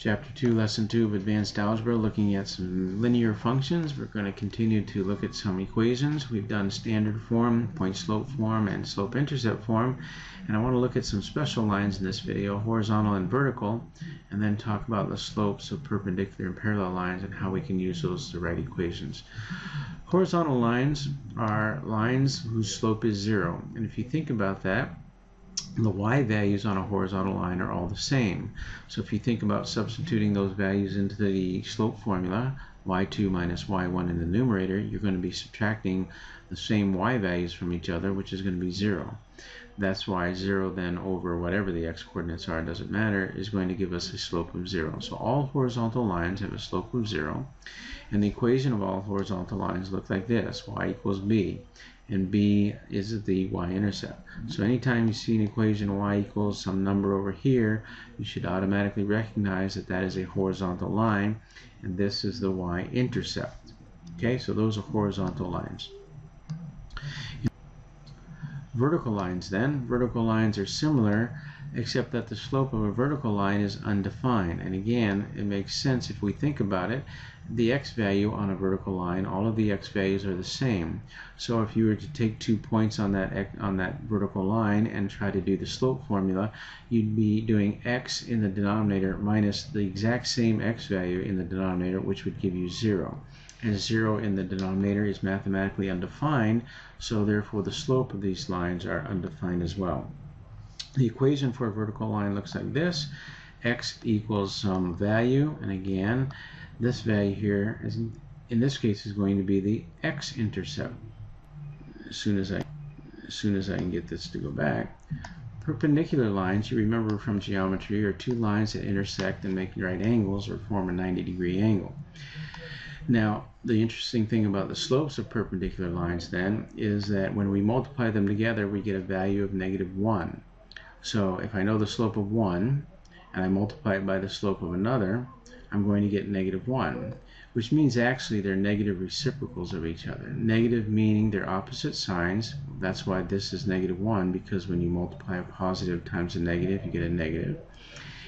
Chapter 2, Lesson 2 of Advanced Algebra, looking at some linear functions. We're going to continue to look at some equations. We've done standard form, point-slope form, and slope-intercept form. And I want to look at some special lines in this video, horizontal and vertical, and then talk about the slopes of perpendicular and parallel lines and how we can use those to write equations. Horizontal lines are lines whose slope is 0. And if you think about that, the y values on a horizontal line are all the same. So if you think about substituting those values into the slope formula, y2 minus y1 in the numerator, you're going to be subtracting the same y values from each other, which is going to be 0. That's why 0 then over whatever the x coordinates are, doesn't matter, is going to give us a slope of 0. So all horizontal lines have a slope of 0. And the equation of all horizontal lines looks like this: y equals b. And b is the y-intercept. So anytime you see an equation y equals some number over here, you should automatically recognize that that is a horizontal line, and this is the y-intercept. Okay, so those are horizontal lines. Vertical lines then. Vertical lines are similar, except that the slope of a vertical line is undefined. And again, it makes sense if we think about it. The x value on a vertical line, all of the x values are the same. So if you were to take 2 points on that vertical line and try to do the slope formula, you'd be doing x in the denominator minus the exact same x value in the denominator, which would give you 0. And 0 in the denominator is mathematically undefined, so therefore the slope of these lines are undefined as well. The equation for a vertical line looks like this: x equals some value, and again, this value here is, in this case, is going to be the x-intercept. As soon as I can get this to go back. Perpendicular lines, you remember from geometry, are two lines that intersect and make right angles or form a 90-degree angle. Now, the interesting thing about the slopes of perpendicular lines then is that when we multiply them together, we get a value of -1. So if I know the slope of one and I multiply it by the slope of another, I'm going to get -1, which means actually they're negative reciprocals of each other. Negative meaning they're opposite signs. That's why this is -1, because when you multiply a positive times a negative, you get a negative.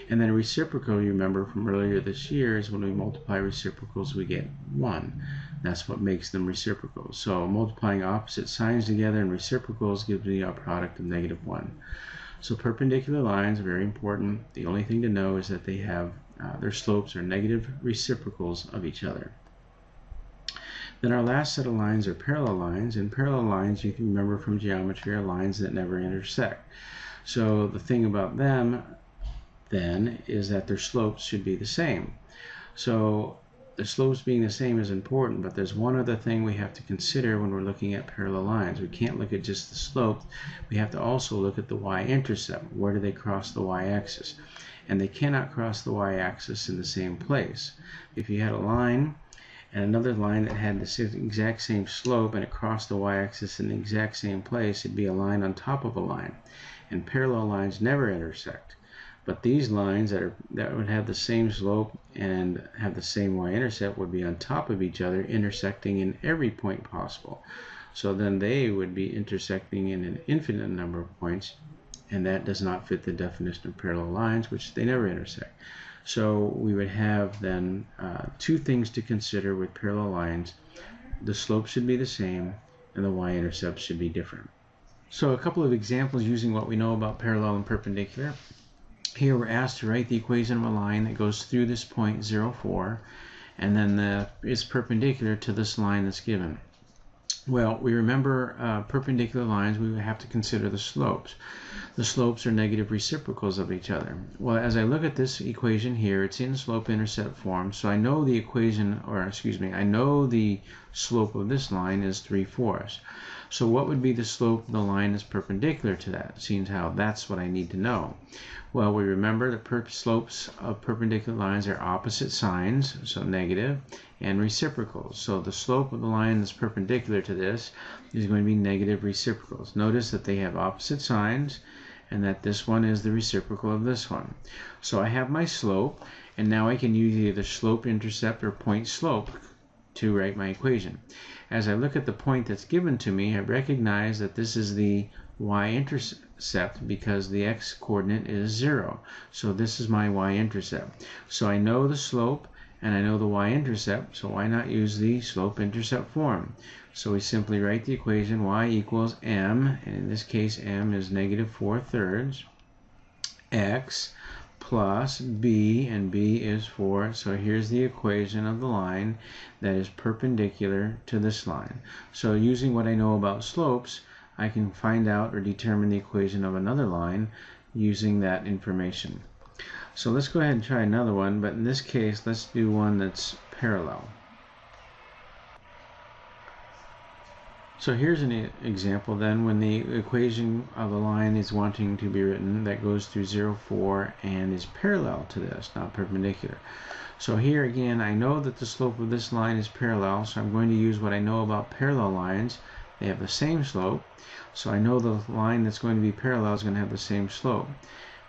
And then a reciprocal, you remember from earlier this year, is when we multiply reciprocals, we get 1. That's what makes them reciprocals. So multiplying opposite signs together and reciprocals gives me a product of -1. So perpendicular lines are very important. The only thing to know is that they have their slopes are negative reciprocals of each other. Then our last set of lines are parallel lines, and parallel lines, you can remember from geometry, are lines that never intersect. So the thing about them then is that their slopes should be the same. So the slopes being the same is important, but there's one other thing we have to consider when we're looking at parallel lines. We can't look at just the slope. We have to also look at the y-intercept. Where do they cross the y-axis? And they cannot cross the y-axis in the same place. If you had a line and another line that had the exact same slope and it crossed the y-axis in the exact same place, it'd be a line on top of a line. And parallel lines never intersect. But these lines that would have the same slope and have the same y-intercept would be on top of each other, intersecting in every point possible. So then they would be intersecting in an infinite number of points, and that does not fit the definition of parallel lines, which they never intersect. So we would have then two things to consider with parallel lines. The slope should be the same, and the y-intercept should be different. So a couple of examples using what we know about parallel and perpendicular. Here we're asked to write the equation of a line that goes through this point 0, 4, and then is perpendicular to this line that's given. Well, we remember perpendicular lines, we would have to consider the slopes. The slopes are negative reciprocals of each other. Well, as I look at this equation here, it's in slope-intercept form, so I know the equation, or excuse me, I know the slope of this line is 3/4. So what would be the slope of the line that's perpendicular to that? Seems how that's what I need to know. Well, we remember that slopes of perpendicular lines are opposite signs, so negative, and reciprocals. So the slope of the line that's perpendicular to this is going to be negative reciprocals. Notice that they have opposite signs, and that this one is the reciprocal of this one. So I have my slope, and now I can use either slope-intercept or point-slope to write my equation. As I look at the point that's given to me, I recognize that this is the y-intercept. y-intercept because the x-coordinate is 0. So this is my y-intercept. So I know the slope and I know the y-intercept, so why not use the slope-intercept form? So we simply write the equation y equals m, and in this case m is -4/3, x plus b, and b is 4. So here's the equation of the line that is perpendicular to this line. So using what I know about slopes, I can find out or determine the equation of another line using that information. So let's go ahead and try another one, but in this case let's do one that's parallel. So here's an example then when the equation of a line is wanting to be written that goes through 0, 4 and is parallel to this, not perpendicular. So here again I know that the slope of this line is parallel, so I'm going to use what I know about parallel lines. They have the same slope, so I know the line that's going to be parallel is going to have the same slope.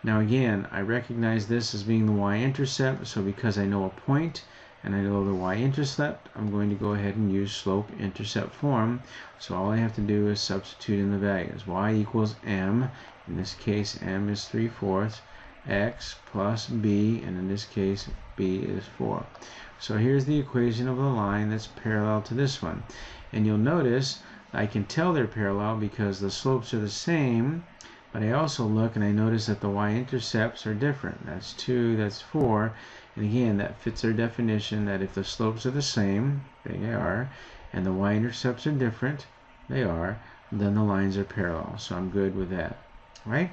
Now again, I recognize this as being the y-intercept, so because I know a point and I know the y-intercept, I'm going to go ahead and use slope-intercept form. So all I have to do is substitute in the values. Y equals m, in this case m is 3/4, x plus b, and in this case b is 4. So here's the equation of the line that's parallel to this one. And you'll notice I can tell they're parallel because the slopes are the same, but I also look and I notice that the y-intercepts are different. That's 2, that's 4, and again that fits our definition that if the slopes are the same, they are, and the y-intercepts are different, they are, then the lines are parallel. So I'm good with that. Right?